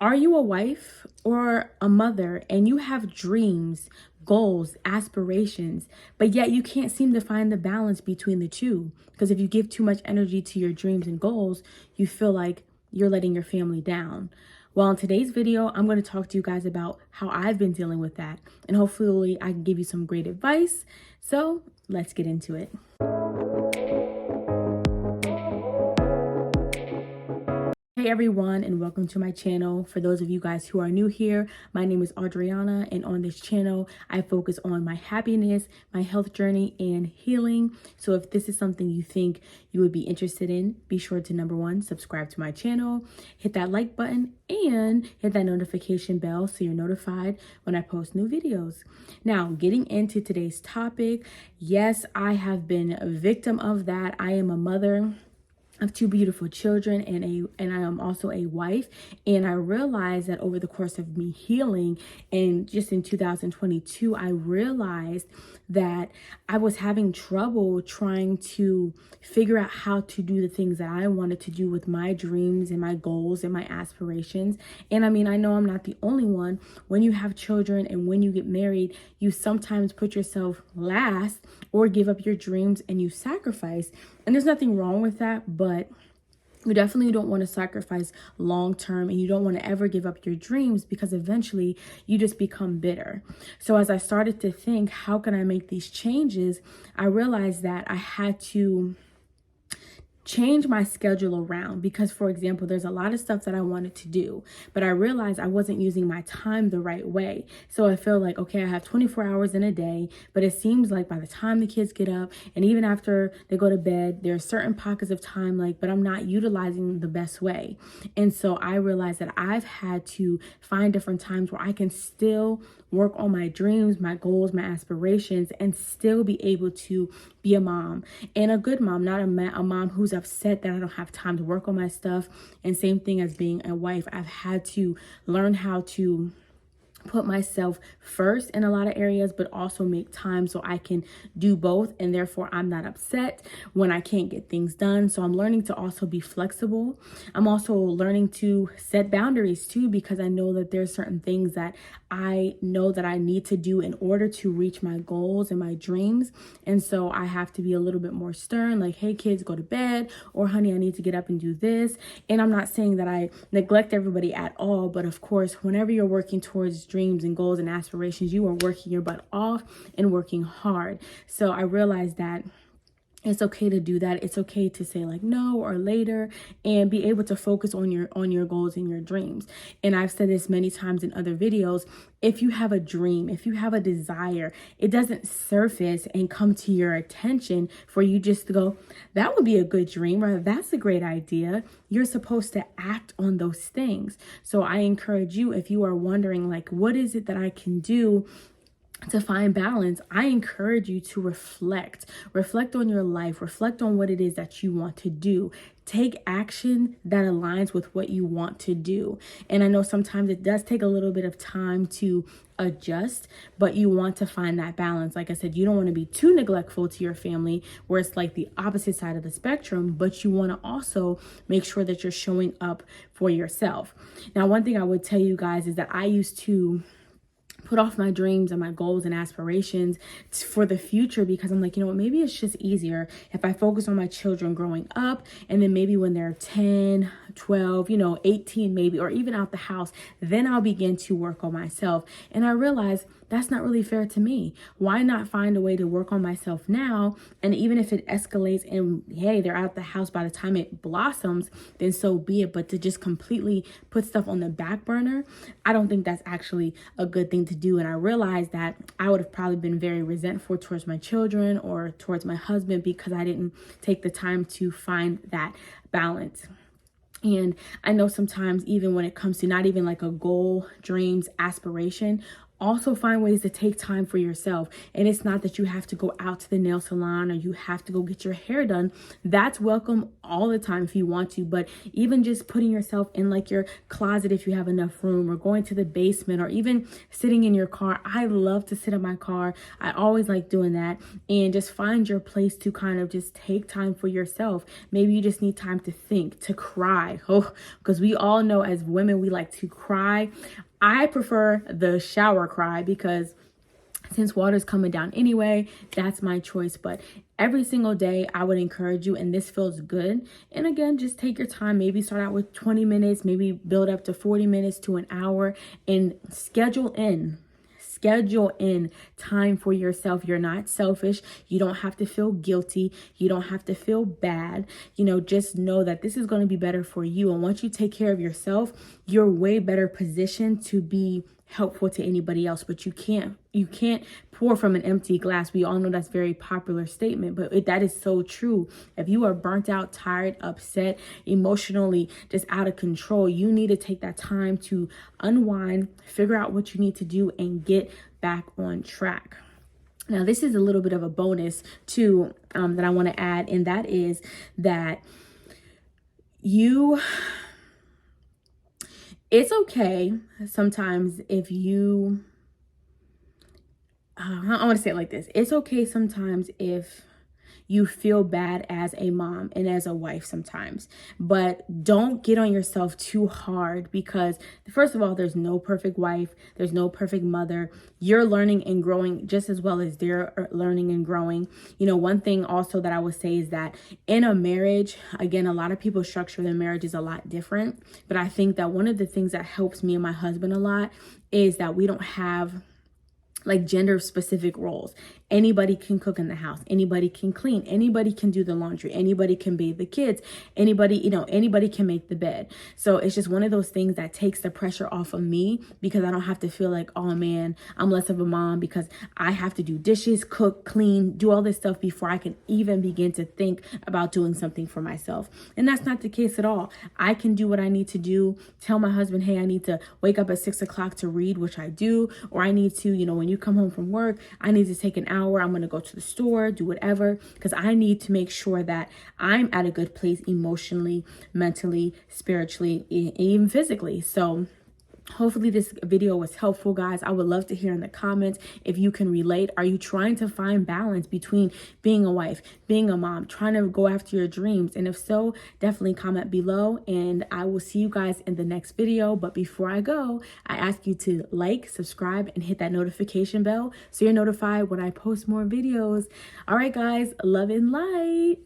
Are you a wife or a mother and you have dreams, goals, aspirations, but yet you can't seem to find the balance between the two? Because if you give too much energy to your dreams and goals, you feel like you're letting your family down. Well, in today's video, I'm going to talk to you guys about how I've been dealing with that. And hopefully I can give you some great advice. So let's get into it. Hey everyone, and welcome to my channel. For those of you guys who are new here, my name is Adriana, and on this channel I focus on my happiness, my health journey, and healing. So if this is something you think you would be interested in, be sure to number one, subscribe to my channel, hit that like button, and hit that notification bell so you're notified when I post new videos. Now, getting into today's topic, yes, I have been a victim of that. I am a mother of two beautiful children and I am also a wife, and I realized that over the course of me healing and just in 2022 I realized that I was having trouble trying to figure out how to do the things that I wanted to do with my dreams and my goals and my aspirations. And I mean, I know I'm not the only one. When you have children and when you get married, you sometimes put yourself last or give up your dreams and you sacrifice. And there's nothing wrong with that, but you definitely don't want to sacrifice long term, and you don't want to ever give up your dreams because eventually you just become bitter. So as I started to think, how can I make these changes? I realized that I had to change my schedule around because, for example, there's a lot of stuff that I wanted to do, but I realized I wasn't using my time the right way. So I feel like, okay, I have 24 hours in a day, but it seems like by the time the kids get up and even after they go to bed, there are certain pockets of time, but I'm not utilizing the best way. And so I realized that I've had to find different times where I can still work on my dreams, my goals, my aspirations, and still be able to be a mom, and a good mom, not a mom who's upset that I don't have time to work on my stuff. And same thing as being a wife. I've had to learn how to put myself first in a lot of areas, but also make time so I can do both, and therefore I'm not upset when I can't get things done. So I'm learning to also be flexible. I'm also learning to set boundaries too, because I know that there's certain things that I know that I need to do in order to reach my goals and my dreams. And so I have to be a little bit more stern, like, hey kids, go to bed, or honey, I need to get up and do this. And I'm not saying that I neglect everybody at all, but of course, whenever you're working towards dreams and goals and aspirations, you are working your butt off and working hard. So I realized that it's okay to do that. It's okay to say like no or later, and be able to focus on your goals and your dreams. And I've said this many times in other videos. If you have a dream, if you have a desire, it doesn't surface and come to your attention for you just to go, that would be a good dream, or that's a great idea. You're supposed to act on those things. So I encourage you, if you are wondering like, what is it that I can do to find balance, I encourage you to reflect on your life, reflect on what it is that you want to do. Take action that aligns with what you want to do. And I know sometimes it does take a little bit of time to adjust, but you want to find that balance. Like I said, you don't want to be too neglectful to your family where it's like the opposite side of the spectrum, but you want to also make sure that you're showing up for yourself. Now, one thing I would tell you guys is that I used to put off my dreams and my goals and aspirations for the future, because I'm like, you know what, maybe it's just easier if I focus on my children growing up, and then maybe when they're 10, 12, 18 maybe, or even out the house, then I'll begin to work on myself. And I realized that's not really fair to me. Why not find a way to work on myself now? And even if it escalates and hey, they're out the house by the time it blossoms, then so be it. But to just completely put stuff on the back burner, I don't think that's actually a good thing to do. And I realized that I would have probably been very resentful towards my children or towards my husband because I didn't take the time to find that balance. And I know sometimes, even when it comes to not even like a goal, dreams, aspiration, also find ways to take time for yourself. And it's not that you have to go out to the nail salon or you have to go get your hair done. That's welcome all the time if you want to, but even just putting yourself in like your closet if you have enough room, or going to the basement, or even sitting in your car. I love to sit in my car. I always like doing that. And just find your place to kind of just take time for yourself. Maybe you just need time to think, to cry. Oh, because we all know as women, we like to cry. I prefer the shower cry because since water's coming down anyway, that's my choice. But every single day, I would encourage you, and this feels good. And again, just take your time. Maybe start out with 20 minutes, maybe build up to 40 minutes to an hour, and schedule in time for yourself. You're not selfish. You don't have to feel guilty. You don't have to feel bad. Just know that this is going to be better for you. And once you take care of yourself, you're way better positioned to be helpful to anybody else. But you can't pour from an empty glass. We all know that's a very popular statement, but that is so true. If you are burnt out, tired, upset, emotionally just out of control, you need to take that time to unwind, figure out what you need to do, and get back on track. Now, this is a little bit of a bonus too, that I want to add, and that is that it's okay sometimes if you, I want to say it like this. It's okay sometimes if you feel bad as a mom and as a wife sometimes, but don't get on yourself too hard, because first of all, there's no perfect wife. There's no perfect mother. You're learning and growing just as well as they're learning and growing. One thing also that I would say is that in a marriage, again, a lot of people structure their marriages a lot different, but I think that one of the things that helps me and my husband a lot is that we don't have like gender specific roles. Anybody can cook in the house. Anybody can clean. Anybody can do the laundry. Anybody can bathe the kids. Anybody can make the bed. So it's just one of those things that takes the pressure off of me, because I don't have to feel like, oh man, I'm less of a mom because I have to do dishes, cook, clean, do all this stuff before I can even begin to think about doing something for myself. And that's not the case at all. I can do what I need to do. Tell my husband, hey, I need to wake up at 6 o'clock to read, which I do, or I need to, when you come home from work, I need to take an hour. I'm going to go to the store, do whatever, because I need to make sure that I'm at a good place emotionally, mentally, spiritually, even physically. So hopefully this video was helpful, guys. I would love to hear in the comments if you can relate. Are you trying to find balance between being a wife, being a mom, trying to go after your dreams? And if so, definitely comment below, and I will see you guys in the next video. But before I go, I ask you to like, subscribe, and hit that notification bell so you're notified when I post more videos. All right, guys, love and light.